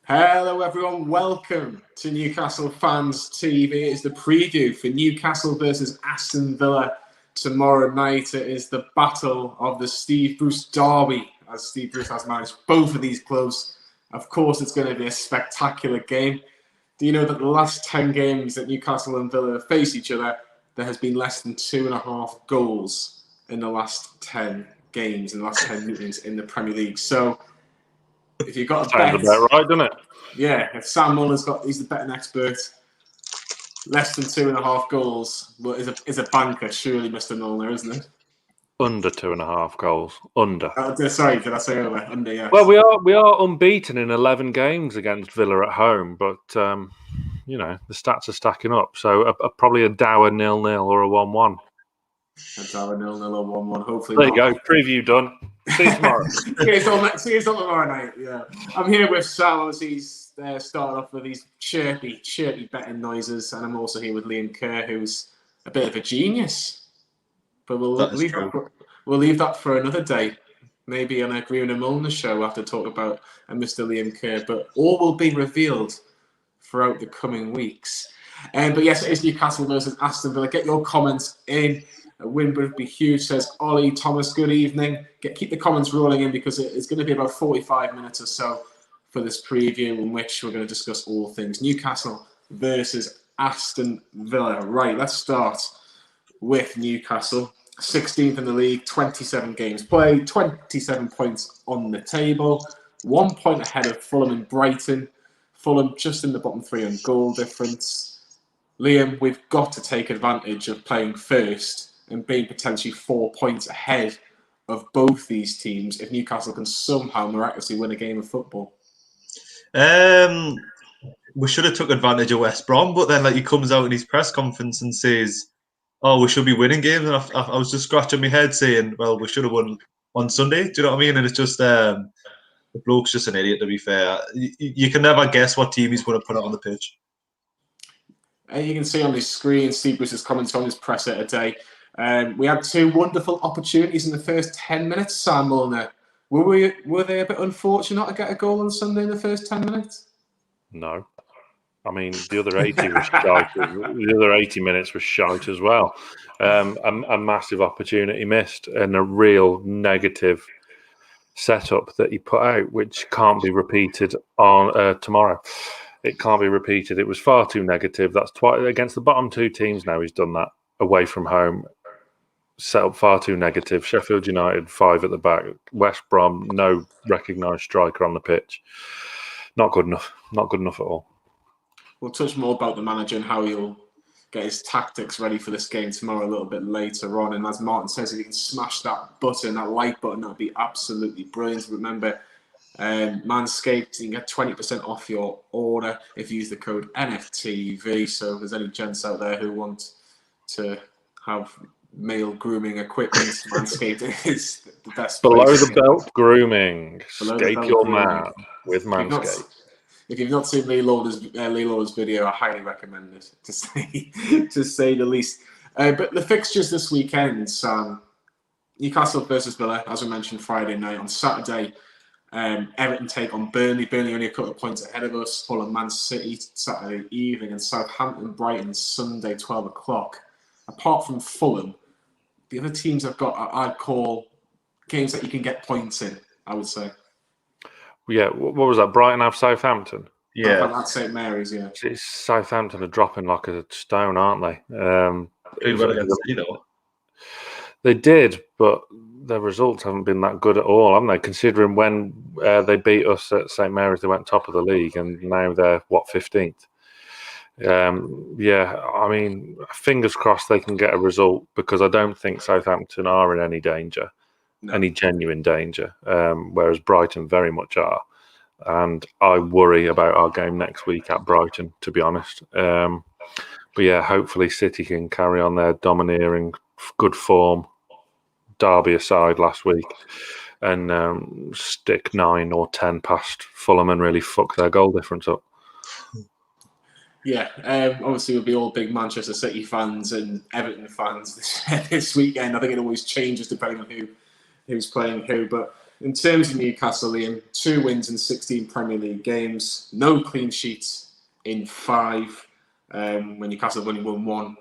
Hello everyone, welcome to Newcastle Fans TV. It's the preview for Newcastle versus Aston Villa tomorrow night. It is the battle of the Steve Bruce derby, as Steve Bruce has managed both of these clubs. Of course, it's going to be a spectacular game. Do you know that the last 10 games that Newcastle and Villa have faced each other, there has been less than 2.5 goals in the last 10 games, in the last 10 meetings in the Premier League. So, if you've got a bet, sounds about right, doesn't it? Yeah, if Sam Muller's he's the betting expert. Less than 2.5 goals, but is a banker, surely, Mr. Mulliner, isn't it? Under 2.5 goals. Under. Sorry, did I say over? Under, yes. Well, we are unbeaten in 11 games against Villa at home, but the stats are stacking up. So probably a dour 0-0 or a 1-1. A dour 0-0 or 1-1. Hopefully, there you go. Preview done. See you tomorrow. See you tomorrow night. Yeah, I'm here with Sam. Obviously, he's started off with these chirpy betting noises, and I'm also here with Liam Kerr, who's a bit of a genius. But we'll leave that for another day. Maybe on a Greenwood Mulliner Show, we'll have to talk about Mr. Liam Kerr. But all will be revealed throughout the coming weeks. But yes, it is Newcastle versus Aston Villa. Get your comments in. A win would be huge, says Ollie Thomas. Good evening. Keep the comments rolling in because it's going to be about 45 minutes or so for this preview in which we're going to discuss all things Newcastle versus Aston Villa. Right, let's start with Newcastle. 16th in the league, 27 games played, 27 points on the table, 1 point ahead of Fulham and Brighton. Fulham just in the bottom three on goal difference. Liam, we've got to take advantage of playing first and being potentially 4 points ahead of both these teams if Newcastle can somehow miraculously win a game of football. We should have took advantage of West Brom, but then he comes out in his press conference and says, "Oh, we should be winning games." And I was just scratching my head saying, "Well, we should have won on Sunday." Do you know what I mean? And it's just the bloke's just an idiot. To be fair, you can never guess what team he's going to put out on the pitch. You can see on the screen Steve Bruce's comments on his presser today. We had two wonderful opportunities in the first 10 minutes, Sam Mulliner. Were they a bit unfortunate not to get a goal on Sunday in the first 10 minutes? No. I mean, the other 80 was shite. The other 80 minutes was shite as well. A massive opportunity missed and a real negative setup that he put out, which can't be repeated on tomorrow. It can't be repeated. It was far too negative. That's twice against the bottom two teams now. He's done that away from home. Set up far too negative. Sheffield United, 5 at the back. West Brom, no recognised striker on the pitch. Not good enough. Not good enough at all. We'll touch more about the manager and how he'll get his tactics ready for this game tomorrow a little bit later on. And as Martin says, if you can smash that button, that like button, that'd be absolutely brilliant. Remember, Manscaped, you can get 20% off your order if you use the code NFTV. So if there's any gents out there who want to have male grooming equipment, Manscaped is the best. Below the belt grooming. Scape your man with Manscaped. If you've not seen Lee Lawler's video, I highly recommend it, to say the least. But the fixtures this weekend, Sam, Newcastle versus Villa, as we mentioned, Friday night. On Saturday, Everton take on Burnley. Burnley only a couple of points ahead of us. Fulham, Man City Saturday evening, and Southampton, Brighton Sunday, 12 o'clock. Apart from Fulham, the other teams I've got, I'd call games that you can get points in, I would say. Yeah, what was that? Brighton have Southampton? Yeah. That's St Mary's, yeah. Southampton are dropping like a stone, aren't they? They did, but their results haven't been that good at all, haven't they? Considering when they beat us at St Mary's, they went top of the league, and now they're, 15th? I mean, fingers crossed they can get a result, because I don't think Southampton are in any danger. No. Any genuine danger, whereas Brighton very much are. And I worry about our game next week at Brighton, to be honest. But yeah, hopefully City can carry on their domineering, good form, Derby aside last week, and stick 9 or 10 past Fulham and really fuck their goal difference up. Yeah, obviously we'll be all big Manchester City fans and Everton fans this weekend. I think it always changes depending on who's playing who. But In terms of Newcastle, Liam, 2 wins in 16 Premier League games, no clean sheets in 5. When Newcastle have only won 1,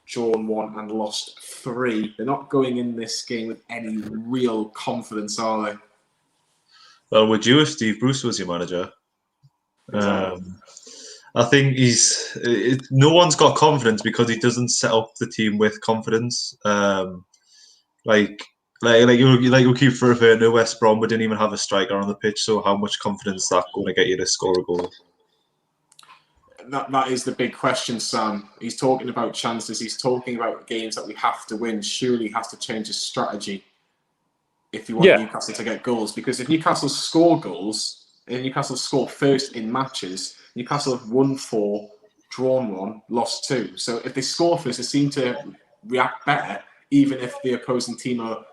drawn 1, and lost 3. They're not going in this game with any real confidence, are they? Well, would you if Steve Bruce was your manager? Exactly. I think no one's got confidence because he doesn't set up the team with confidence. Like you keep referring to West Brom, we didn't even have a striker on the pitch. So how much confidence is that going to get you to score a goal? That is the big question, Sam. He's talking about chances. He's talking about games that we have to win. Surely he has to change his strategy if you want Newcastle to get goals. Because if Newcastle score goals, and Newcastle score first in matches, Newcastle have won 4, drawn 1, lost 2. So if they score first, they seem to react better, even if the opposing team are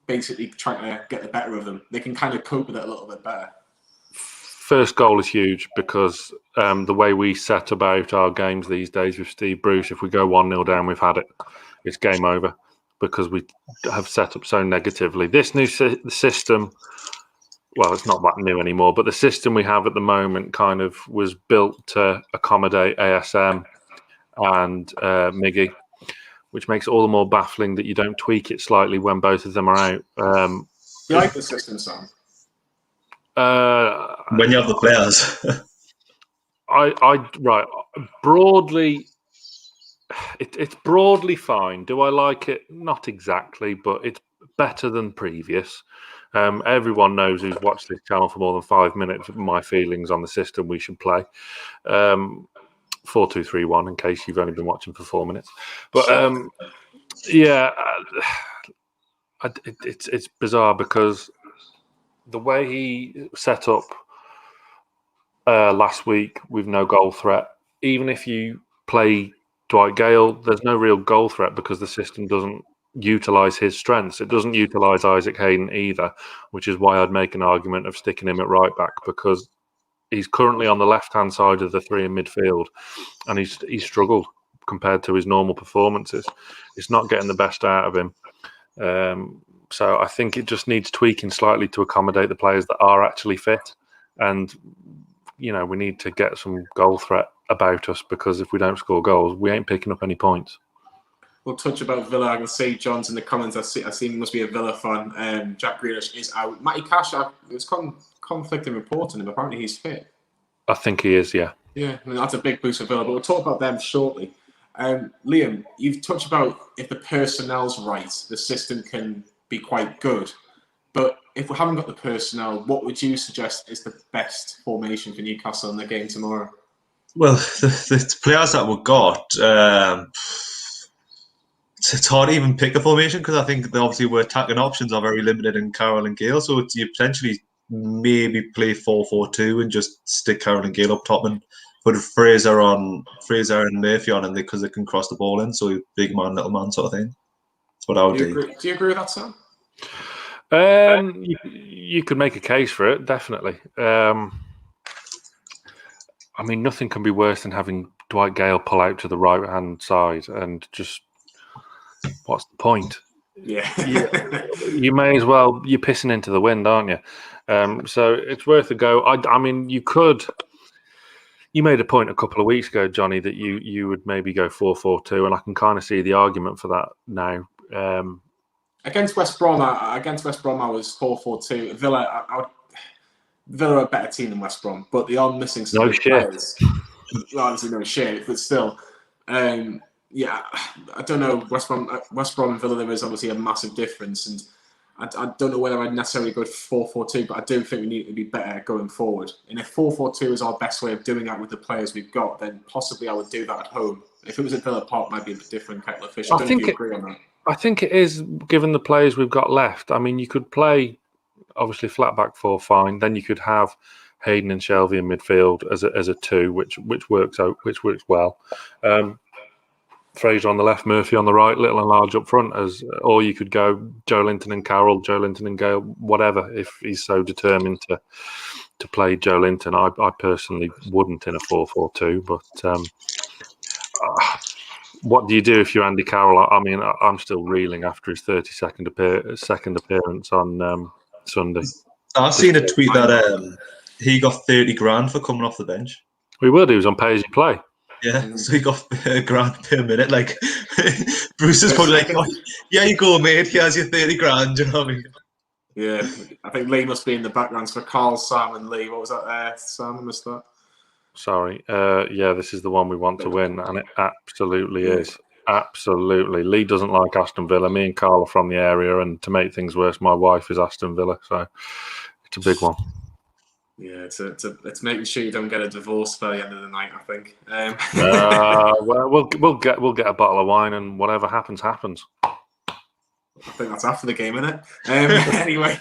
basically trying to get the better of them. They can kind of cope with it a little bit better. First goal is huge because the way we set about our games these days with Steve Bruce, if we go 1-0 down, we've had it. It's game over because we have set up so negatively. This new system, well, it's not that new anymore, but the system we have at the moment kind of was built to accommodate ASM and Miggy, which makes it all the more baffling that you don't tweak it slightly when both of them are out. You like the system, Sam? When you have the players. Right. Broadly, it's broadly fine. Do I like it? Not exactly, but it's better than previous. Everyone knows who's watched this channel for more than 5 minutes my feelings on the system we should play. 4-2-3-1 in case you've only been watching for 4 minutes. But it's bizarre because the way he set up last week with no goal threat, even if you play Dwight Gale, there's no real goal threat because the system doesn't utilise his strengths. It doesn't utilise Isaac Hayden either, which is why I'd make an argument of sticking him at right back because he's currently on the left-hand side of the 3 in midfield and he's struggled compared to his normal performances. It's not getting the best out of him. So I think it just needs tweaking slightly to accommodate the players that are actually fit. And, we need to get some goal threat about us because if we don't score goals, we ain't picking up any points. We'll touch about Villa. I can see John's in the comments. I see he must be a Villa fan. Jack Grealish is out. Matty Cash, there's conflicting reports on him. Apparently he's fit. I think he is, yeah. Yeah, that's a big boost for Villa, but we'll talk about them shortly. Liam, you've touched about if the personnel's right, the system can be quite good. But if we haven't got the personnel, what would you suggest is the best formation for Newcastle in the game tomorrow? Well, the players that we've got, it's hard to even pick a formation because I think obviously we're attacking options are very limited in Carroll and Gale. So you potentially maybe play 4-4-2 and just stick Carroll and Gale up top and put Fraser and Murphy on, and because they can cross the ball in, so big man, little man sort of thing. That's what I would do. Do you agree with that, Sam? You could make a case for it, definitely. Nothing can be worse than having Dwight Gale pull out to the right-hand side and just, what's the point? Yeah. You may as well, you're pissing into the wind, aren't you? So it's worth a go. You made a point a couple of weeks ago, Johnny, that you would maybe go 4-4-2, and I can kind of see the argument for that now. Against West Brom, I was 4-4-2. Villa are a better team than West Brom, but they are missing some players. Well, obviously no shit, but still. I don't know. West Brom and Villa, there is obviously a massive difference, and I don't know whether I'd necessarily go 4-4-2, but I do think we need to be better going forward. And if 4-4-2 is our best way of doing that with the players we've got, then possibly I would do that at home. If it was at Villa Park, it might be a different kettle of fish. I don't know if you agree on that. I think it is, given the players we've got left. You could play, obviously, flat back 4, fine. Then you could have Hayden and Shelvey in midfield as a 2, which works well. Fraser on the left, Murphy on the right, little and large up front, or you could go Joe Linton and Carroll, Joe Linton and Gale, whatever. If he's so determined to play Joe Linton, I personally wouldn't in a 4-4-2. But what do you do if you're Andy Carroll? I'm still reeling after his 32nd appearance on Sunday. I've seen a tweet that he got 30 grand for coming off the bench. We would. He was on pay as you play. Yeah, so he got a grand per minute. Like, Bruce is probably like, oh, yeah, you go, mate. Here's your 30 grand. You know what I mean? Yeah, I think Lee must be in the backgrounds for Carl, Sam, and Lee. What was that there? Sam, I missed that. Sorry. Yeah, this is the one we want to win, and it absolutely is. Absolutely. Lee doesn't like Aston Villa. Me and Carl are from the area, and to make things worse, my wife is Aston Villa, so it's a big one. Yeah, it's making sure you don't get a divorce by the end of the night, I think. Well, we'll get a bottle of wine, and whatever happens, happens. I think that's after the game, isn't it? Anyway.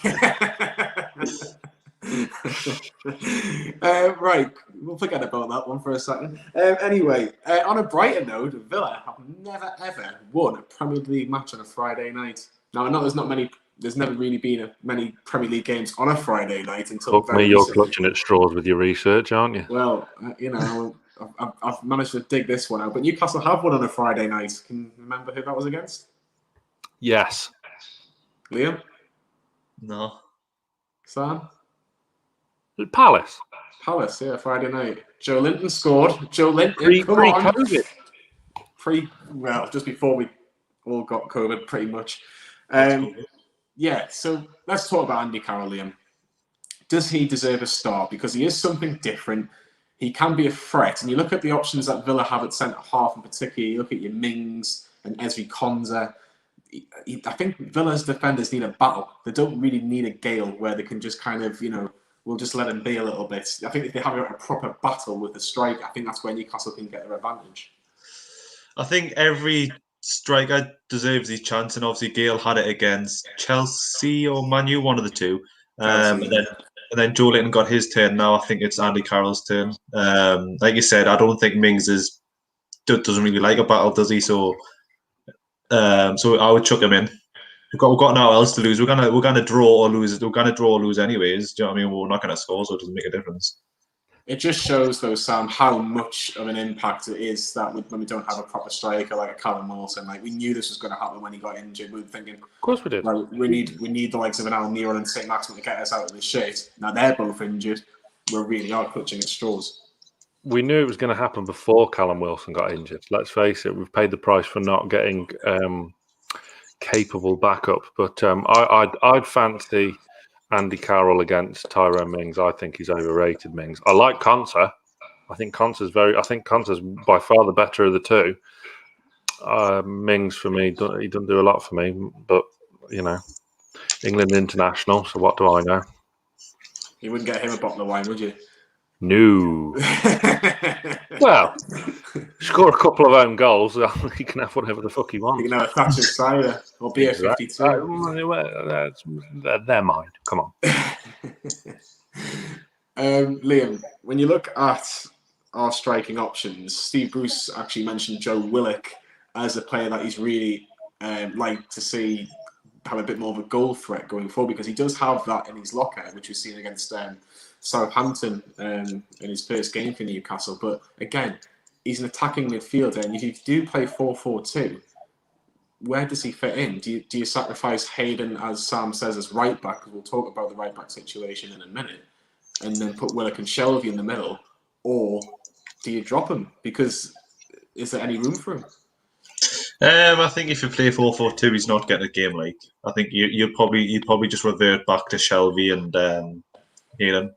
Right, we'll forget about that one for a second. Anyway, on a brighter note, Villa have never ever won a Premier League match on a Friday night. Now, I know there's never really been many Premier League games on a Friday night until Look, me, you're clutching at straws with your research, aren't you? Well, you know, I've managed to dig this one out. But Newcastle have won on a Friday night. Can you remember who that was against? Yes. Liam? No. Sam? Palace, yeah, Friday night. Joe Linton scored. Joe Linton, pre-COVID. Well, just before we all got COVID, pretty much. Yeah, so let's talk about Andy Carroll, Liam. Does he deserve a start? Because he is something different. He can be a threat. And you look at the options that Villa have at centre-half in particular. You look at your Mings and Ezri Konsa. I think Villa's defenders need a battle. They don't really need a Gale where they can just kind of, we'll just let him be a little bit. I think if they have a proper battle with the striker, I think that's where Newcastle can get their advantage. I think every striker deserves his chance, and obviously Gale had it against Chelsea or Man U, one of the two. And then Joe Linton got his turn. Now I think it's Andy Carroll's turn. Like you said, I don't think Mings doesn't really like a battle, does he? So I would chuck him in. We've got now else to lose. We're gonna draw or lose. We're gonna draw or lose anyways. Do you know what I mean? We're not gonna score, so it doesn't make a difference. It just shows, though, Sam, how much of an impact it is that when we don't have a proper striker like a Callum Wilson. Like, we knew this was going to happen when he got injured. We were thinking, of course we did. Like, we need the likes of an Almiron and Saint-Maximin to get us out of this shit. Now they're both injured. We really are clutching at straws. We knew it was going to happen before Callum Wilson got injured. Let's face it, we've paid the price for not getting capable backup. But I'd fancy Andy Carroll against Tyrone Mings. I think he's overrated, Mings. I like Konsa. I think Konsa's by far the better of the two. Mings, for me, he doesn't do a lot for me. But, England international, so what do I know? You wouldn't get him a bottle of wine, would you? No. Well, score a couple of own goals, he can have whatever the fuck he wants. You can have a Thatcher cider or beer 52. They're mine. Come on. Liam, when you look at our striking options, Steve Bruce actually mentioned Joe Willock as a player that he's really like to see have a bit more of a goal threat going forward, because he does have that in his locker, which we've seen against Southampton in his first game for Newcastle. But again, he's an attacking midfielder, and if you do play 4-4-2, where does he fit in? Do you sacrifice Hayden, as Sam says, as right back, because we'll talk about the right back situation in a minute, and then put Willock and Shelvey in the middle, or do you drop him? Because is there any room for him? I think if you play 4-4-2, he's not getting a game like. I think you'd probably just revert back to Shelvey and Hayden.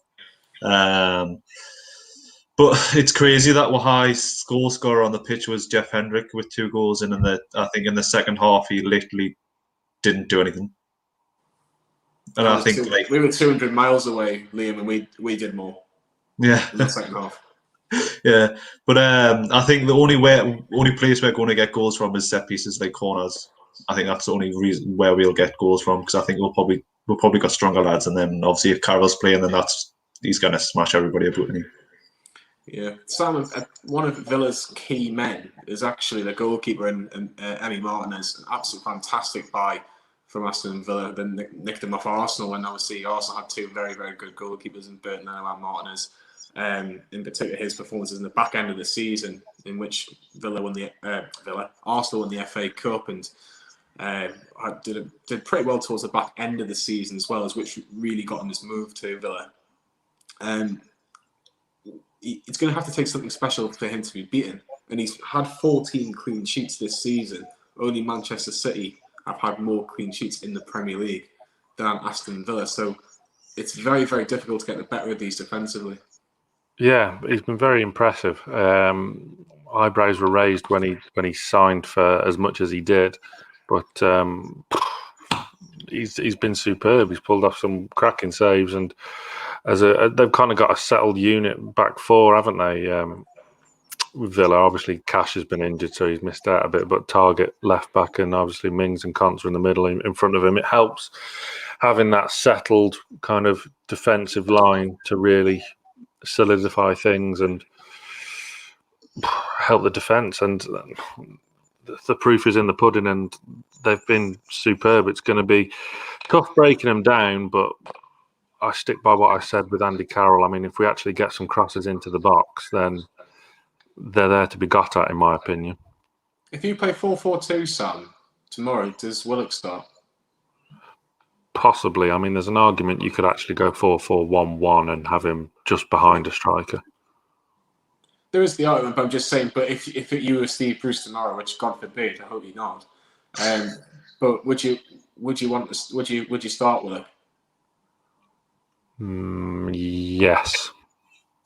But it's crazy that our highest goal scorer on the pitch was Jeff Hendrick with 2 goals, and I think in the second half he literally didn't do anything. And I think we were 200 miles away, Liam, and we did more. Yeah, in the second half. Yeah, but I think the only place we're going to get goals from is set pieces, like corners. I think that's the only reason where we'll get goals from, because I think we'll probably got stronger lads, and then obviously if Carroll's playing, then he's going to smash everybody up, isn't he? Yeah, one of Villa's key men is actually the goalkeeper and Emi Martinez, an absolute fantastic buy from Aston Villa. Then nicked him off Arsenal when obviously Arsenal had 2 very, very good goalkeepers in Burton and Martinez. In particular, his performances in the back end of the season, in which Arsenal won the FA Cup, and Did pretty well towards the back end of the season as well, as which really got him his move to Villa. It's going to have to take something special for him to be beaten. And he's had 14 clean sheets this season. Only Manchester City have had more clean sheets in the Premier League than Aston Villa. So it's very, very difficult to get the better of these defensively. Yeah, he's been very impressive. Eyebrows were raised when he signed for as much as he did, but he's been superb. He's pulled off some cracking saves, and they've kind of got a settled unit back four, haven't they? With Villa, obviously Cash has been injured, so he's missed out a bit. But Target left back, and obviously Mings and Conte in the middle, in front of him. It helps having that settled kind of defensive line to really solidify things and help the defence. And the proof is in the pudding, and they've been superb. It's going to be tough breaking them down, but I stick by what I said with Andy Carroll. I mean, if we actually get some crosses into the box, then they're there to be got at, in my opinion. If you play 4-4-2, Sam, tomorrow, does Willock start? Possibly. I mean, there's an argument you could actually go 4-4-1-1 and have him just behind a striker. There is the argument, but I'm just saying. But if you were Steve Bruce tomorrow, which God forbid, I hope you're not. But would you start Willock? Yes.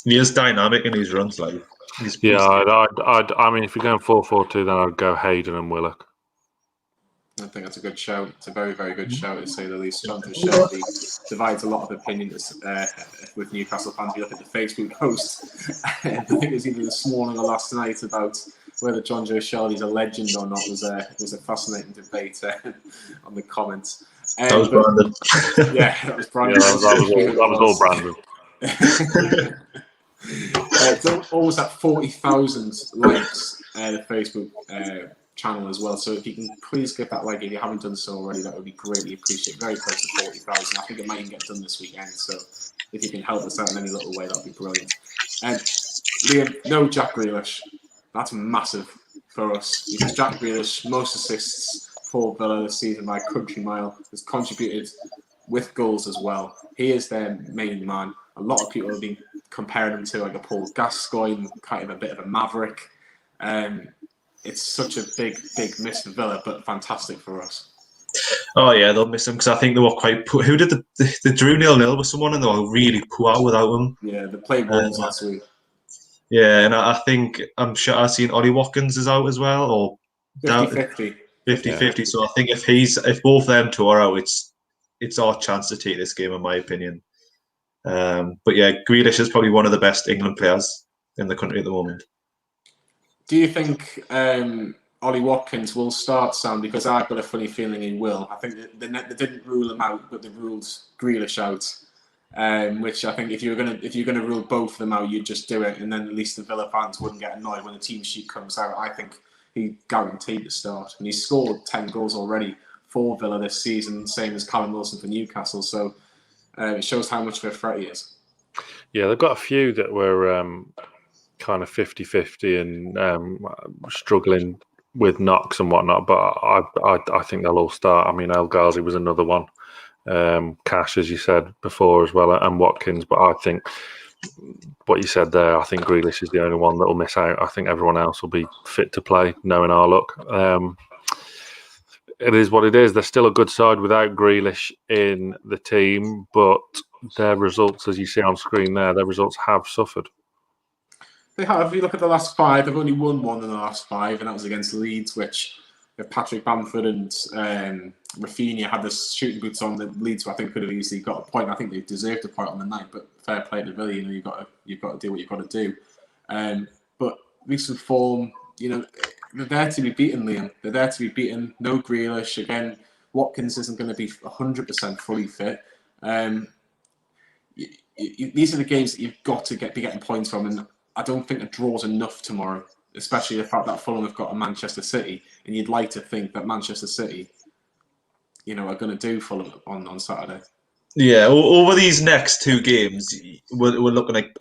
He is dynamic in his runs, like. I mean, if you're going 4-4-2, then I'd go Hayden and Willock. I think that's a good shout. It's a very, very good shout, to say the least. Jonathan Shelby divides a lot of opinions with Newcastle fans. If you look at the Facebook post, I think it was either this morning or last night about whether John Joe Shelby's a legend or not. Was a fascinating debate on the comments. That was Brandon. Yeah, that was Brandon. That was all Brandon. It's almost at 40,000 likes, the Facebook channel as well. So if you can please give that like if you haven't done so already, that would be greatly appreciated. Very close to 40,000. I think it might even get done this weekend. So if you can help us out in any little way, that would be brilliant. And Liam, no Jack Grealish. That's massive for us because Jack Grealish, most assists for Villa this season by a country mile, has contributed with goals as well. He is their main man. A lot of people have been comparing him to like a Paul Gascoigne, kind of a bit of a maverick. It's such a big miss for Villa, but fantastic for us. Oh yeah, they'll miss him because I think they were quite poor. Who did they drew 0-0 with someone and they were really poor without him. Yeah, they played Wolves last week. Yeah, and I think I'm sure I've seen Ollie Watkins is out as well, or 50-50. 50-50. So I think if both of them two are out, it's our chance to take this game, in my opinion. But yeah, Grealish is probably one of the best England players in the country at the moment. Do you think Ollie Watkins will start, Sam? Because I've got a funny feeling he will. I think they didn't rule him out, but they ruled Grealish out. Which I think if you're gonna rule both of them out, you'd just do it, and then at least the Villa fans wouldn't get annoyed when the team sheet comes out. I think he guaranteed to start, and he's scored 10 goals already for Villa this season, same as Callum Wilson for Newcastle. So it shows how much of a threat he is. Yeah, they've got a few that were kind of 50-50 and struggling with knocks and whatnot, but I think they'll all start. I mean, El Ghazi was another one. Cash, as you said before, as well, and Watkins. But I think what you said there, I think Grealish is the only one that will miss out. I think everyone else will be fit to play, knowing our luck. It is what it is. They're still a good side without Grealish in the team, but their results, as you see on screen there, their results have suffered. They have. If you look at the last five, they've only won one in the last five, and that was against Leeds, which Patrick Bamford and Rafinha had the shooting boots on. The Leeds, I think, could have easily got a point. I think they deserved a point on the night, but fair play to Villa. You've got to do what you've got to do. But recent form, they're there to be beaten, Liam. They're there to be beaten. No Grealish again. Watkins isn't going to be 100% fully fit. These are the games that you've got to be getting points from, and I don't think a draw's enough tomorrow, especially the fact that Fulham have got a Manchester City, and you'd like to think that Manchester City, are going to do Fulham on Saturday. Yeah, over these next two games, we're looking at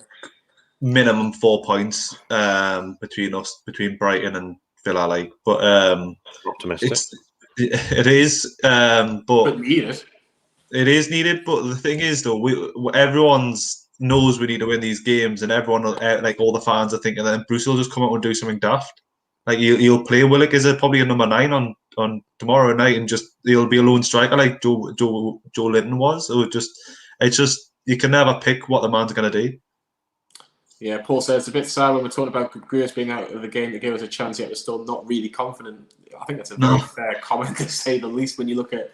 minimum 4 points between Brighton and Villa. But optimistic. It is, but needed. It is needed. But the thing is, though, everyone's knows we need to win these games, and everyone, like all the fans, are thinking that Bruce will just come out and do something daft. Like he'll play Willock as probably a number 9 on tomorrow night, and just he'll be a lone striker like Joe Linton was. Or it's just you can never pick what the man's going to do. Yeah, Paul says it's a bit sad when we're talking about Greers being out of the game to give us a chance, yet we're still not really confident. I think that's a very fair comment to say the least when you look at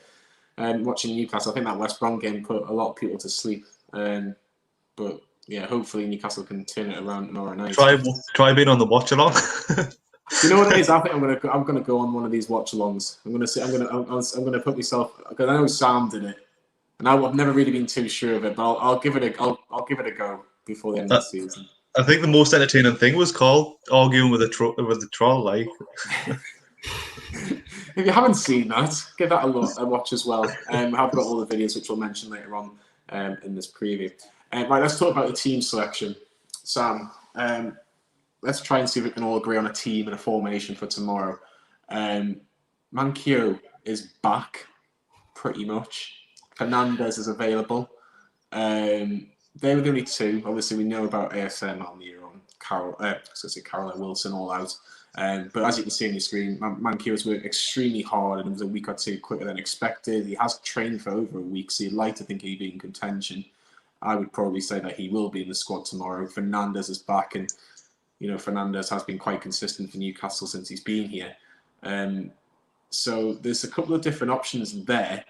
watching Newcastle. I think that West Brom game put a lot of people to sleep. But yeah, hopefully Newcastle can turn it around tomorrow night. Try being on the watch along. You know what it is? I think I'm gonna go on one of these watch alongs. I'm gonna put myself, because I know Sam did it, and I've never really been too sure of it, but I'll give it a go before the end of the season. I think the most entertaining thing was Carl arguing with the troll. Like, if you haven't seen that, give that a watch as well. I've got all the videos which we'll mention later on in this preview. Right, let's talk about the team selection. Sam, let's try and see if we can all agree on a team and a formation for tomorrow. Manquillo is back, pretty much. Fernandez is available. They were the only two. Obviously, we know about ASM on the on Carroll and Wilson all out. But as you can see on your screen, Manquillo's worked extremely hard, and it was a week or two quicker than expected. He has trained for over a week, so you'd like to think he'd be in contention. I would probably say that he will be in the squad tomorrow. Fernandez is back, and Fernandez has been quite consistent for Newcastle since he's been here. So there's a couple of different options there.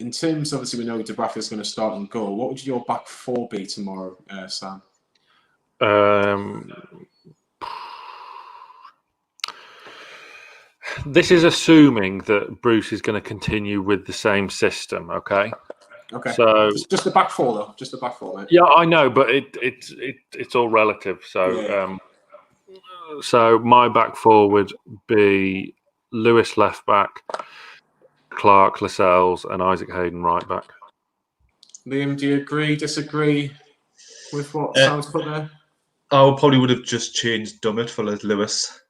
In terms, obviously, we know Dubravka is going to start and goal. What would your back four be tomorrow, Sam? This is assuming that Bruce is going to continue with the same system. Okay. Okay. So just the back four, though. Just the back four, mate. Yeah, I know, but it's all relative. So Yeah. So my back four would be Lewis left back, Clark, Lascelles, and Isaac Hayden right back. Liam, do you agree, disagree with what Sam's put there? I probably would have just changed Dummett for Lewis.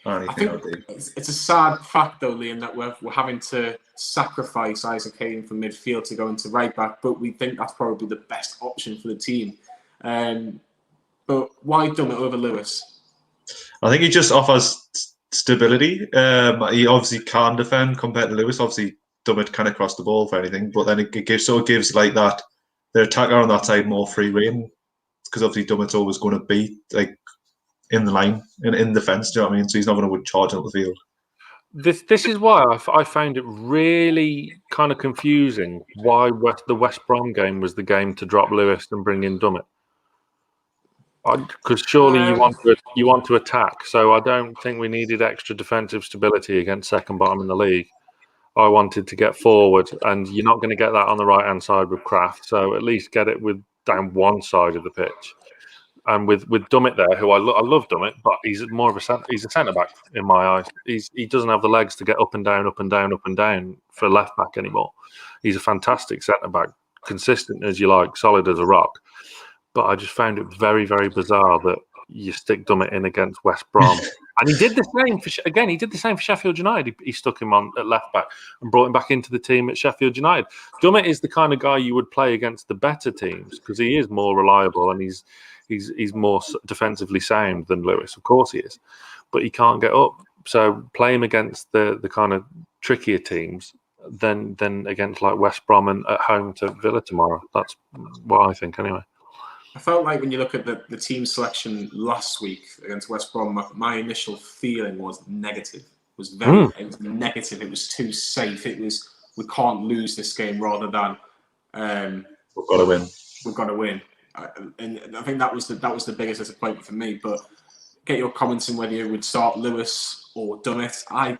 I think it's a sad fact, though, Liam, that we're having to sacrifice Isaac Hayden from midfield to go into right back, but we think that's probably the best option for the team. But why Dummett over Lewis? I think he just offers stability. He obviously can defend compared to Lewis. Obviously, Dummett can cross the ball for anything, but then it gives like that the attacker on that side more free rein, because obviously Dummett's always going to be like in the line, in defence. Do you know what I mean? So he's not going to charge up the field. This is why I found it really kind of confusing why the West Brom game was the game to drop Lewis and bring in Dummett. Because surely you want to attack, so I don't think we needed extra defensive stability against second bottom in the league. I wanted to get forward, and you're not going to get that on the right hand side with Kraft. So at least get it down one side of the pitch, and with Dummett there, who I love Dummett, but he's more of a centre back in my eyes. He doesn't have the legs to get up and down, up and down, up and down for left back anymore. He's a fantastic centre back, consistent as you like, solid as a rock. But I just found it very, very bizarre that you stick Dummett in against West Brom. And he did the same for Sheffield United. He stuck him on at left back and brought him back into the team at Sheffield United. Dummett is the kind of guy you would play against the better teams because he is more reliable and he's more defensively sound than Lewis. Of course he is. But he can't get up. So play him against the kind of trickier teams than against like West Brom and at home to Villa tomorrow. That's what I think anyway. I felt like when you look at the team selection last week against West Brom, my initial feeling was negative. It was it was negative. It was too safe. It was we can't lose this game rather than we've got to win. We've got to win. And I think that was the biggest disappointment for me. But get your comments on whether you would start Lewis or Dummett. I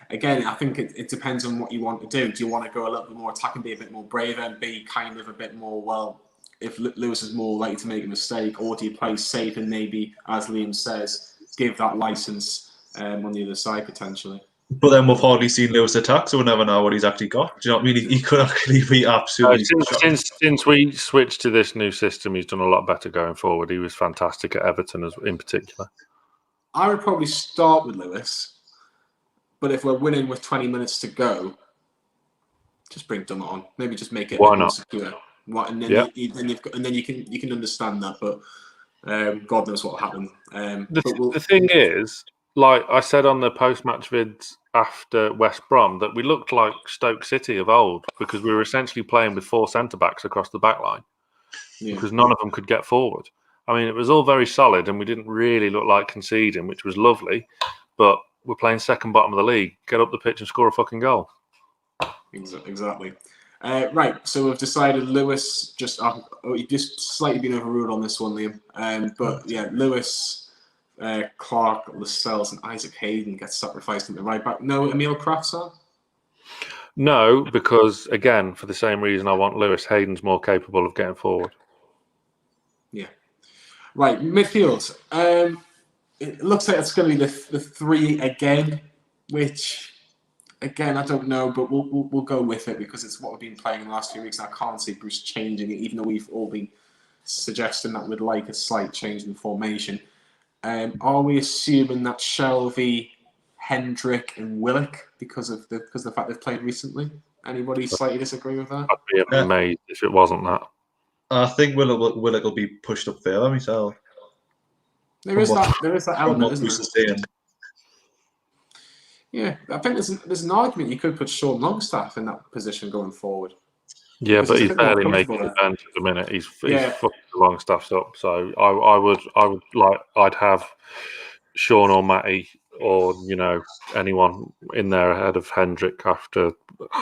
think it depends on what you want to do. Do you want to go a little bit more attacking, be a bit more braver, and be kind of a bit more if Lewis is more likely to make a mistake, or do you play safe and maybe, as Liam says, give that license on the other side potentially? But then we've hardly seen Lewis attack, so we'll never know what he's actually got. Do you know what I mean? He could actually be absolutely... Since we switched to this new system, he's done a lot better going forward. He was fantastic at Everton in particular. I would probably start with Lewis, But if we're winning with 20 minutes to go, just bring Dummett on. Maybe just make it Why a bit more not? secure. And then Yeah. you can understand that. But God knows what will happen. The thing is, like I said on the post-match vids after West Brom, that we looked like Stoke City of old because we were essentially playing with 4 centre-backs across the back line because none of them could get forward. I mean, it was all very solid and we didn't really look like conceding, which was lovely, but we're playing second bottom of the league. Get up the pitch and score a fucking goal. Exactly. Right, so we've decided Lewis you've just slightly been overruled on this one, Liam. But yeah, Lewis, Clark, Lascelles, and Isaac Hayden get sacrificed in the right back. No Emil Kraftsar? No, because again, for the same reason I want Lewis, Hayden's more capable of getting forward. Yeah. Right, midfield. It looks like it's going to be the 3 again, which, again, I don't know, but we'll go with it because it's what we've been playing in the last few weeks, and I can't see Bruce changing it, even though we've all been suggesting that we'd like a slight change in formation. Are we assuming that Shelvey, Hendrick, and Willock because of the fact they've played recently? Anybody slightly disagree with that? I'd be amazed if it wasn't that. I think Willock will be pushed up further myself. There is that element, isn't there? Saying. Yeah, I think there's an argument you could put Sean Longstaff in that position going forward. Yeah, Because but he's he's a bit more barely making comfortable the bench at the minute. He's Yeah. fucking the long stuffs up. So I'd have Sean or Matty or anyone in there ahead of Hendrick after.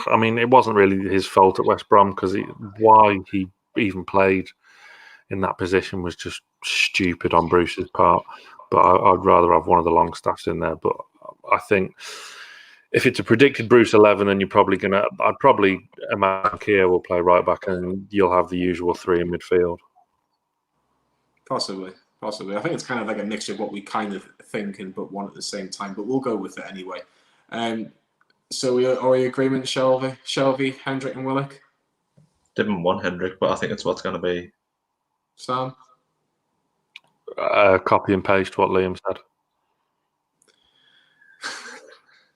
I mean, it wasn't really his fault at West Brom because why he even played in that position was just stupid on Bruce's part. But I'd rather have one of the long staffs in there. But I think if it's a predicted Bruce 11, then I'd probably imagine Keir will play right back and you'll have the usual 3 in midfield. Possibly. I think it's kind of like a mixture of what we kind of think and but one at the same time, but we'll go with it anyway. So are we agreement, Shelvey, Hendrick and Willock? Didn't want Hendrick, but I think it's what's going to be. Sam? Copy and paste what Liam said.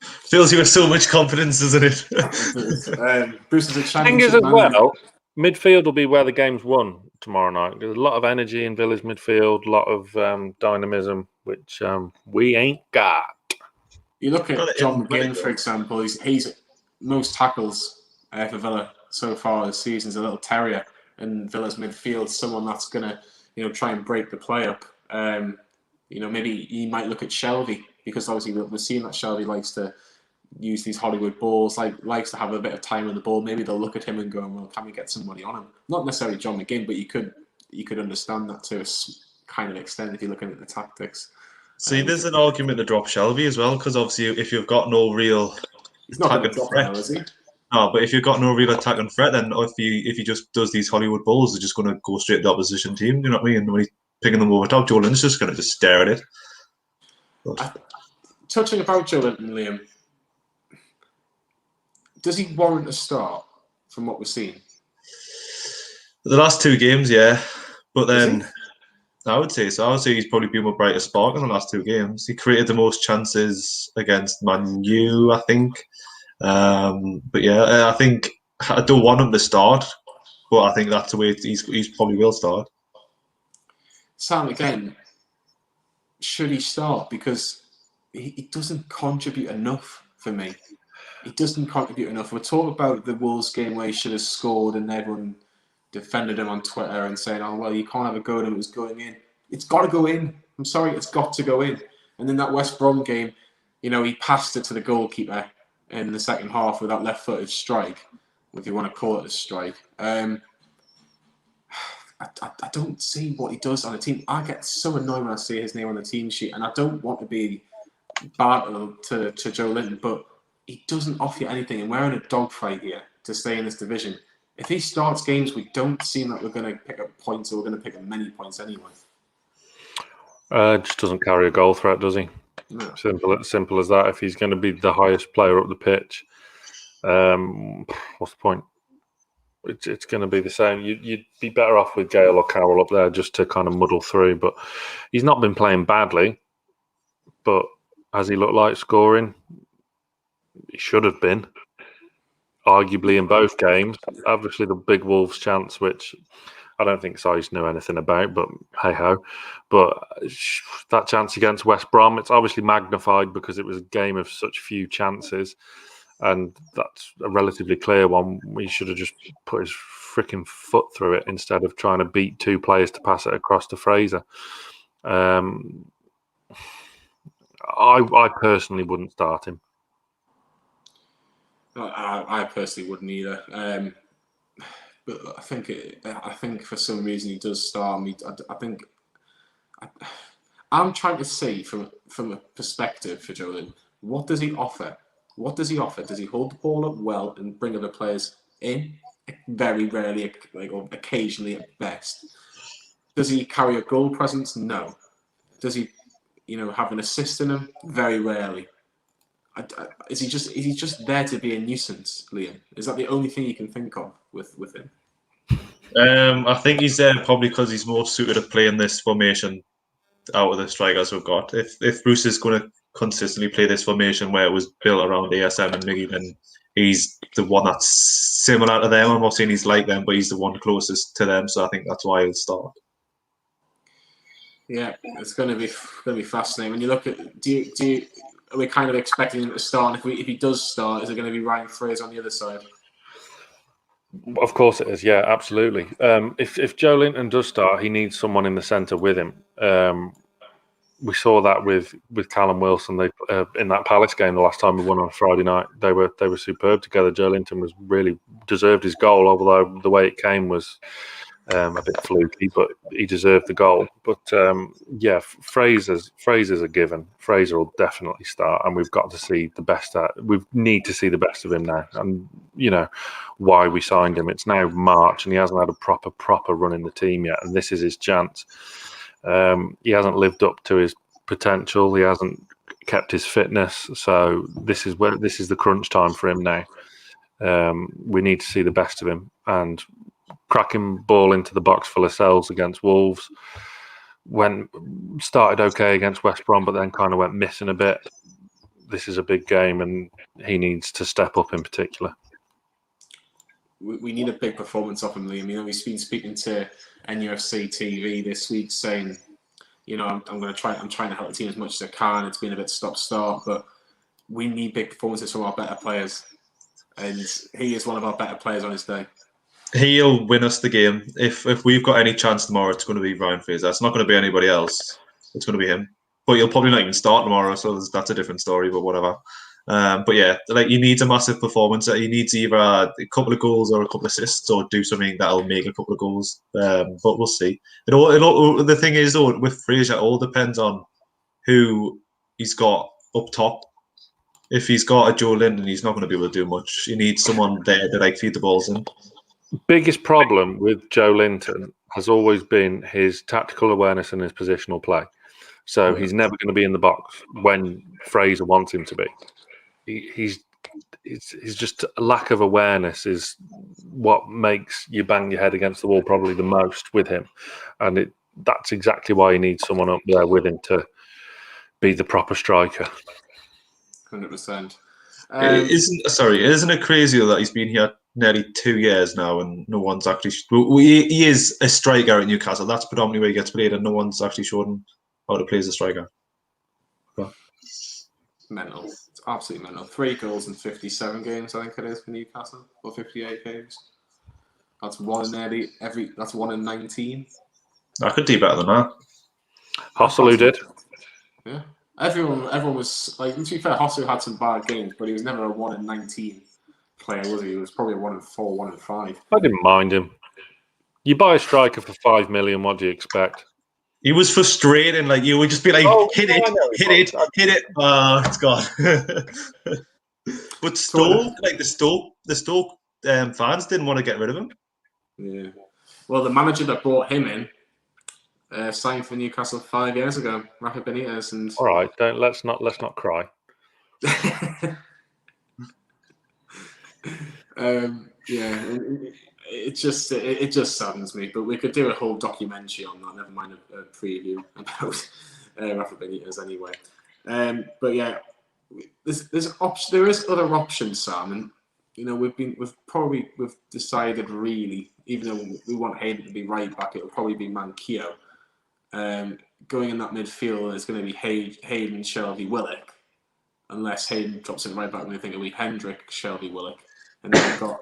Fills you with so much confidence, doesn't it? Bruce is a championship Thing is, as manager. well, midfield will be where the game's won tomorrow night. There's a lot of energy in Villa's midfield, a lot of dynamism, which we ain't got. You look at John McGinn, for example. He's most tackles for Villa so far this season is a little terrier in Villa's midfield. Someone that's going to try and break the play up. Maybe you might look at Shelvey because obviously we're seeing that Shelvey likes to use these Hollywood balls, likes to have a bit of time on the ball. Maybe they'll look at him and go, well, can we get somebody on him? Not necessarily John McGinn, but you could understand that to a kind of extent if you're looking at the tactics. See, there's an argument to drop Shelvey as well, because obviously if you've got no real he's not going to drop threat, now, is he? No, but if you've got no real attack and threat, then if he just does these Hollywood balls, they're just going to go straight to the opposition team. You know what I mean? When he's picking them over top, Joe Linton's just going to just stare at it. Touching about Joe Linton, Liam, does he warrant a start from what we're seeing? The last 2 games, yeah, but then I would say so. I would say he's probably been my brightest spark in the last 2 games. He created the most chances against Man U, I think. But yeah, I think I don't want him to start, but I think that's the way he's probably will start. Sam, again, should he start? Because he doesn't contribute enough for me. He doesn't contribute enough. We're talking about the Wolves game where he should have scored and everyone defended him on Twitter and saying, oh, well, you can't have a go at him, it was going in. It's got to go in. I'm sorry, it's got to go in. And then that West Brom game, he passed it to the goalkeeper in the second half with that left-footed strike, if you want to call it a strike. I don't see what he does on a team. I get so annoyed when I see his name on the team sheet, and I don't want to be bad to Joe Linton, but he doesn't offer you anything, and we're in a dogfight here to stay in this division. If he starts games, we don't seem like we're going to pick up points, or we're going to pick up many points anyway. Just doesn't carry a goal threat, does he? No. Simple as that. If he's going to be the highest player up the pitch, what's the point? It's going to be the same. You'd be better off with Gale or Carroll up there just to kind of muddle through. But he's not been playing badly. But has he looked like scoring? He should have been, arguably, in both games. Obviously, the big Wolves chance, which I don't think Size knew anything about, but hey-ho. But that chance against West Brom, it's obviously magnified because it was a game of such few chances. And that's a relatively clear one. We should have just put his freaking foot through it instead of trying to beat two players to pass it across to Fraser. I personally wouldn't start him. I personally wouldn't either. But I think for some reason he does start me. I'm trying to see from a perspective for Joe, what does he offer? What does he offer? Does he hold the ball up well and bring other players in? Very rarely, or occasionally at best. Does he carry a goal presence? No. Does he, have an assist in him? Very rarely. Is he just there to be a nuisance, Liam? Is that the only thing you can think of with him? I think he's there probably because he's more suited to playing this formation out of the strikers we've got. If Bruce is going to consistently play this formation where it was built around ASM and Miggy, then he's the one that's similar to them. I'm not saying he's like them, but he's the one closest to them. So I think that's why he'll start. Yeah, it's going to be fascinating. When you look at, are we kind of expecting him to start? And if he does start, is it going to be Ryan Fraser on the other side? Of course it is. Yeah, absolutely. If Joe Linton does start, he needs someone in the centre with him. We saw that with Callum Wilson. They in that Palace game the last time we won on Friday night. They were superb together. Joe Linton was really deserved his goal, although the way it came was a bit fluky, but he deserved the goal. But yeah, Fraser's a given. Fraser will definitely start, and we've got to see the best. We need to see the best of him now, and why we signed him. It's now March, and he hasn't had a proper run in the team yet, and this is his chance. He hasn't lived up to his potential. He hasn't kept his fitness, so this is the crunch time for him now. We need to see the best of him, and cracking ball into the box for Lascelles against Wolves. Started okay against West Brom, but then kind of went missing a bit. This is a big game, and he needs to step up in particular. We need a big performance off him, Liam. He's been speaking to NUFC TV this week, saying, I'm trying to help the team as much as I can. It's been a bit stop-start, but we need big performances from our better players, and he is one of our better players on his day. He'll win us the game. If we've got any chance tomorrow, it's going to be Ryan Fraser. It's not going to be anybody else. It's going to be him. But he'll probably not even start tomorrow, so that's a different story, but whatever. But yeah, he needs a massive performance. He needs either a couple of goals or a couple of assists, or do something that'll make a couple of goals. But we'll see. The thing is, though, with Fraser, it all depends on who he's got up top. If he's got a Joe Linton, he's not going to be able to do much. He needs someone there to feed the balls in. Biggest problem with Joe Linton has always been his tactical awareness and his positional play. So he's never going to be in the box when Fraser wants him to be. He's just a lack of awareness is what makes you bang your head against the wall probably the most with him, and that's exactly why he needs someone up there with him to be the proper striker. 100%. Isn't it crazy that he's been here nearly 2 years now and no one's actually... He is a striker at Newcastle. That's predominantly where he gets played, and no one's actually showed him how to play as a striker. But mental. It's absolutely mental. 3 goals in 57 games, I think it is, for Newcastle, or 58 games. That's one in 19. I could do better than that. Hosselu did. Yeah. Everyone was like, to be fair, Hosselu had some bad games, but he was never a 1 in 19 player, was he? He was probably a 1 in 4, 1 in 5. I didn't mind him. You buy a striker for $5 million, what do you expect? He was frustrating. Like, you would just be like, hit it. It's gone. But Stoke, the Stoke fans didn't want to get rid of him. Yeah. Well, the manager that brought him in signed for Newcastle 5 years ago, Rafa Benitez, and all right, let's not cry. Yeah, it just saddens me. But we could do a whole documentary on that. Never mind a preview about Rafa Benitez anyway. But yeah, there is other options, Sam, and we've decided really, even though we want Hayden to be right back, it'll probably be Manquillo. Going in that midfield is going to be Hayden, Shelby, Willock, unless Hayden drops it right back, and we think it'll be Hendrick, Shelby, Willock, and then we've got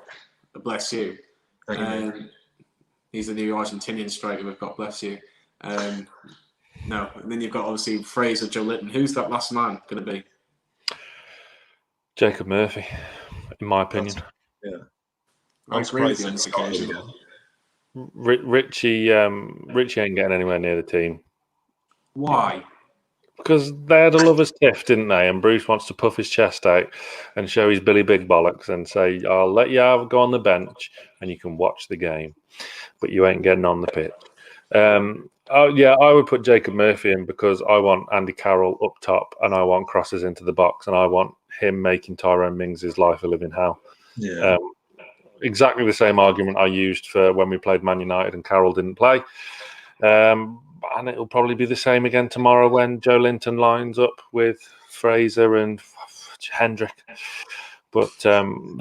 bless you. He's the new Argentinian striker we've got, bless you. No, and then you've got obviously Fraser, Joe Litton. Who's that last man going to be? Jacob Murphy, in my opinion. I agree with you on this occasion. Richie ain't getting anywhere near the team. Why? Because they had a lover's tiff, didn't they? And Bruce wants to puff his chest out and show his Billy Big Bollocks and say, I'll let you go on the bench and you can watch the game, but you ain't getting on the pitch. I would put Jacob Murphy in because I want Andy Carroll up top and I want crosses into the box and I want him making Tyrone Mings' life a living hell. Yeah. Exactly the same argument I used for when we played Man United and Carroll didn't play. And it'll probably be the same again tomorrow when Joe Linton lines up with Fraser and Hendrick. But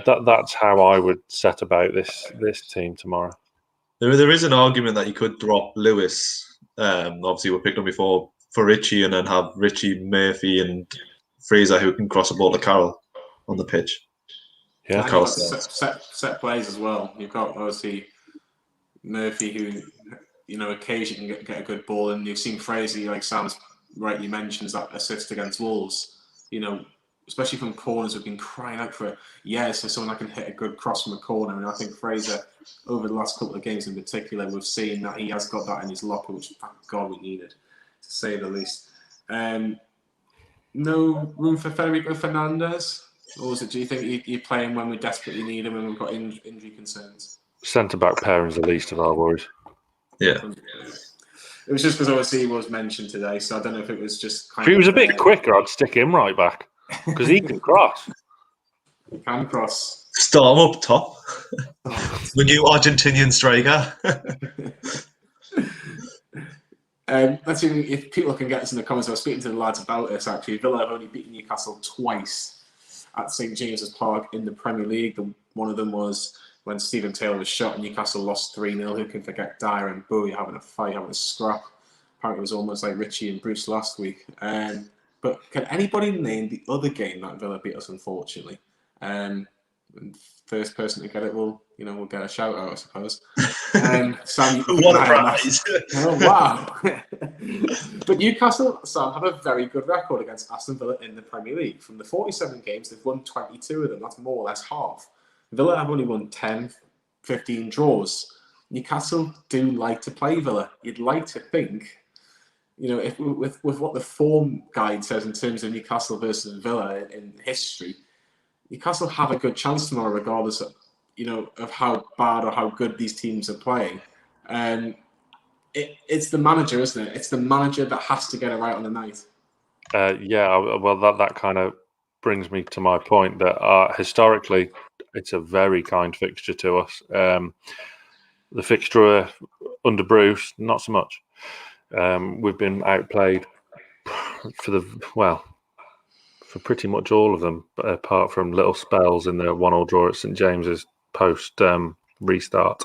that's how I would set about this team tomorrow. There is an argument that you could drop Lewis. Obviously, we picked up before for Richie, and then have Richie, Murphy, and Fraser who can cross a ball to Carroll on the pitch. Yeah, set plays as well. You've got obviously Murphy who, occasionally can get a good ball, and you've seen Fraser, like Sam's rightly mentions, that assist against Wolves. Especially from corners, we've been crying out for years for someone that can hit a good cross from a corner, and I think Fraser, over the last couple of games in particular, we've seen that he has got that in his locker, which thank God we needed, to say the least. No room for Federico Fernandez? Or do you think you're playing when we desperately need him and we've got injury concerns? Centre-back pairing's the least of our worries. Yeah. It was just because obviously he was mentioned today, so I don't know if it was just if he was a bit quicker, I'd stick him right back because he can cross. He can cross. Start him up top. The new Argentinian striker. Let's see if people can get us in the comments. I was speaking to the lads about this actually. Villa have only beaten Newcastle twice at St James's Park in the Premier League. One of them was when Stephen Taylor was shot and Newcastle lost 3-0. Who can forget Dyer and Bowie having a fight, having a scrap? Apparently it was almost like Richie and Bruce last week. But can anybody name the other game that Villa beat us, unfortunately? And first person to get it will get a shout out, I suppose. Sam, what a prize! Oh, wow! But Newcastle, Sam, have a very good record against Aston Villa in the Premier League. From the 47 games, they've won 22 of them. That's more or less half. Villa have only won 10, 15 draws. Newcastle do like to play Villa. You'd like to think, if with what the form guide says in terms of Newcastle versus Villa in history, Newcastle have a good chance tomorrow, regardless of of how bad or how good these teams are playing. It's the manager, isn't it? It's the manager that has to get it right on the night. Well, that kind of brings me to my point that historically, it's a very kind fixture to us. The fixture under Bruce, not so much. We've been outplayed for pretty much all of them, apart from little spells in the 1-1 draw at St James's post restart.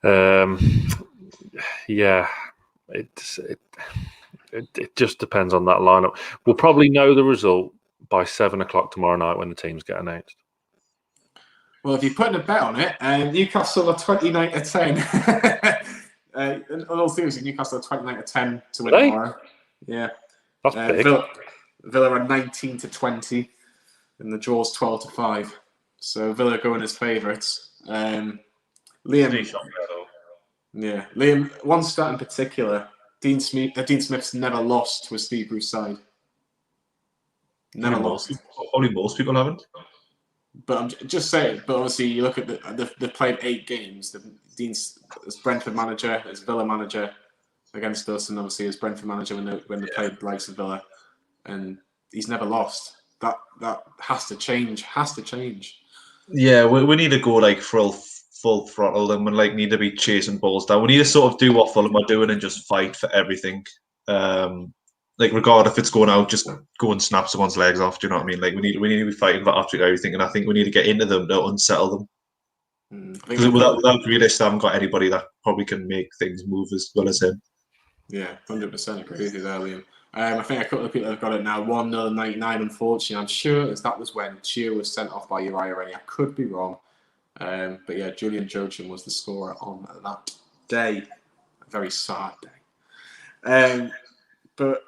It just depends on that lineup. We'll probably know the result by 7 o'clock tomorrow night when the teams get announced. Well, if you're putting a bet on it, Newcastle are 29-10. In all seriousness, Newcastle are 29-10 to win tomorrow. Yeah, that's big. Villa are 19-20, and the draw's 12-5. So Villa going as favourites. Liam, one stat in particular: Dean Smith's never lost to a Steve Bruce side. Never lost. Probably most people haven't. But I'm just saying. But obviously, you look at they've played 8 games. Dean's as Brentford manager, as Villa manager against us, and obviously as Brentford manager when they played likes of Villa, and he's never lost. That has to change. Yeah, we need to go full throttle, and we need to be chasing balls down. We need to sort of do what Fulham are doing and just fight for everything. like regardless if it's going out, just go and snap someone's legs off. Do you know what I mean? Like we need to be fighting for absolutely everything, and I think we need to get into them to unsettle them. Because without Grealish, I haven't got anybody that probably can make things move as well as him. Yeah, 100% agree with you there, Liam. I think a couple of people have got it now. 1-0 99, unfortunately. I'm sure that was when Chia was sent off by Uriah Rennie. I could be wrong. But yeah, Julian Joachim was the scorer on that day. A very sad day. But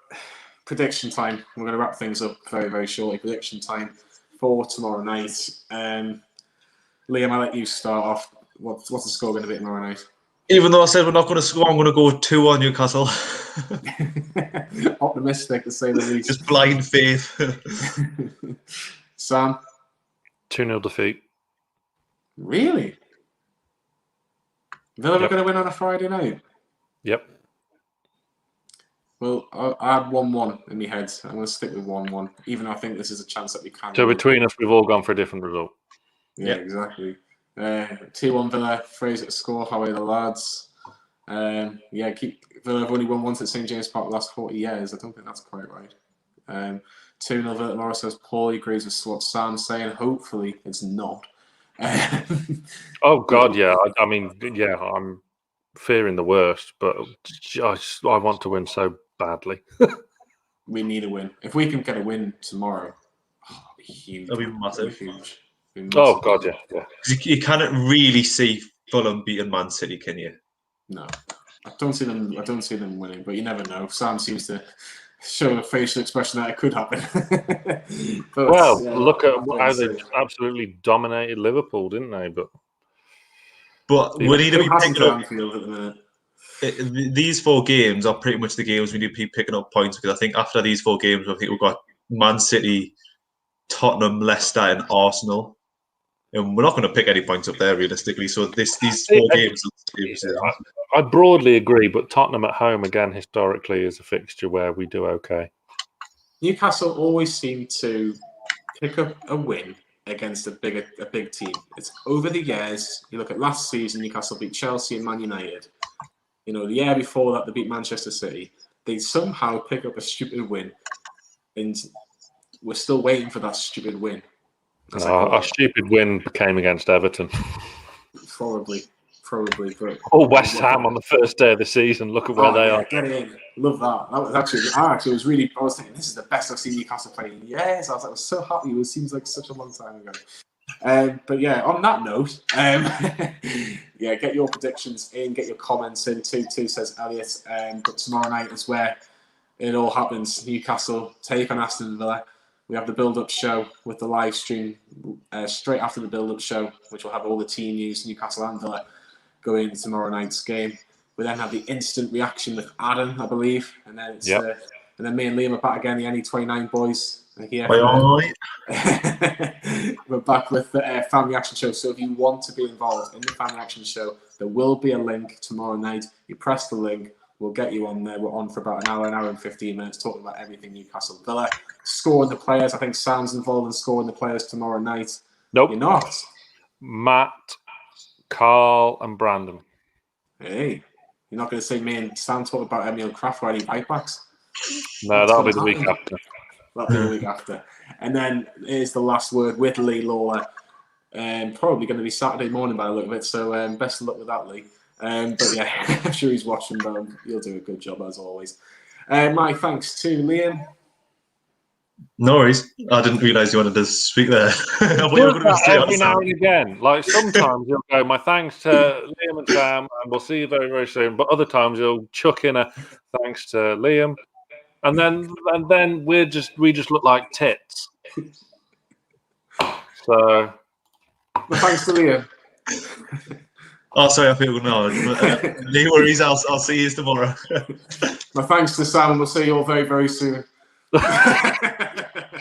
prediction time. We're going to wrap things up very, very shortly. Prediction time for tomorrow night. Liam, I'll let you start off. What's the score going to be tomorrow night? Even though I said we're not going to score, I'm going to go 2-1 Newcastle. Optimistic to say the least. Just blind faith. Sam? 2-0 defeat. Really? Villa are going to win on a Friday night? Yep. Well, I had 1-1 in my head. I'm going to stick with 1-1, even though I think this is a chance that we can. So between us, we've all gone for a different result. Yeah, exactly. 2-1 Villa, Fraser to score. How are the lads? Villa have only won once at St James Park the last 40 years. I don't think that's quite right. 2-0 Villa. Laura says Paul agrees with what Sam's saying. Hopefully, it's not. Oh God, yeah. I mean, yeah. I'm fearing the worst, but I want to win so badly. We need a win. If we can get a win tomorrow, it'll be huge. It'll be massive. Huge. Oh God, yeah. Because you cannot really see Fulham beating Man City, can you? No, I don't see them winning, but you never know. Sam seems to show a facial expression that it could happen. Look at how they absolutely dominated Liverpool, didn't they? But we need to be picking up. At the minute. These 4 games are pretty much the games we need to be picking up points, because I think after these 4 games, I think we've got Man City, Tottenham, Leicester, and Arsenal. And we're not going to pick any points up there realistically. So these 4 games. I broadly agree, but Tottenham at home again historically is a fixture where we do okay. Newcastle always seem to pick up a win against a big team. It's over the years. You look at last season, Newcastle beat Chelsea and Man United. You know, the year before that, they beat Manchester City. They somehow pick up a stupid win, and we're still waiting for that stupid win. Our stupid win became against Everton. Probably. But West Ham on the first day of the season. Look at where they are. Get in. Love that. That was actually. I was thinking this is the best I've seen Newcastle play in years. I was so happy. It seems like such a long time ago. But yeah, on that note, get your predictions in, get your comments in. 2-2 says Elliot. But tomorrow night is where it all happens. Newcastle take on Aston Villa. We have the build-up show with the live stream straight after the build-up show, which will have all the team news, Newcastle and Villa, going into tomorrow night's game. We then have the instant reaction with Adam, I believe, and then and then me and Liam are back again. The NE29 boys are here. We're back with the fan reaction show. So if you want to be involved in the fan reaction show, there will be a link tomorrow night. You press the link. We'll get you on there. We're on for about an hour and 15 minutes, talking about everything Newcastle Villa. Scoring the players. I think Sam's involved in scoring the players tomorrow night. Nope. You're not. Matt, Carl, and Brandon. Hey, you're not going to say me and Sam talk about Emil Kraft riding bike backs? No, that'll be the week after. That'll be the week after. And then here's the last word with Lee Lawler. Probably going to be Saturday morning by the look of it. So best of luck with that, Lee. But yeah, I'm sure he's watching, but he'll do a good job as always. My thanks to Liam. No worries. I didn't realise you wanted to speak there. Every now and again. Like sometimes you'll go, my thanks to Liam and Sam, and we'll see you very, very soon. But other times you'll chuck in a thanks to Liam, and then we just look like tits. So, my thanks to Liam. Oh, sorry, I feel no. No worries. I'll see you tomorrow. My thanks to Sam, and we'll see you all very, very soon.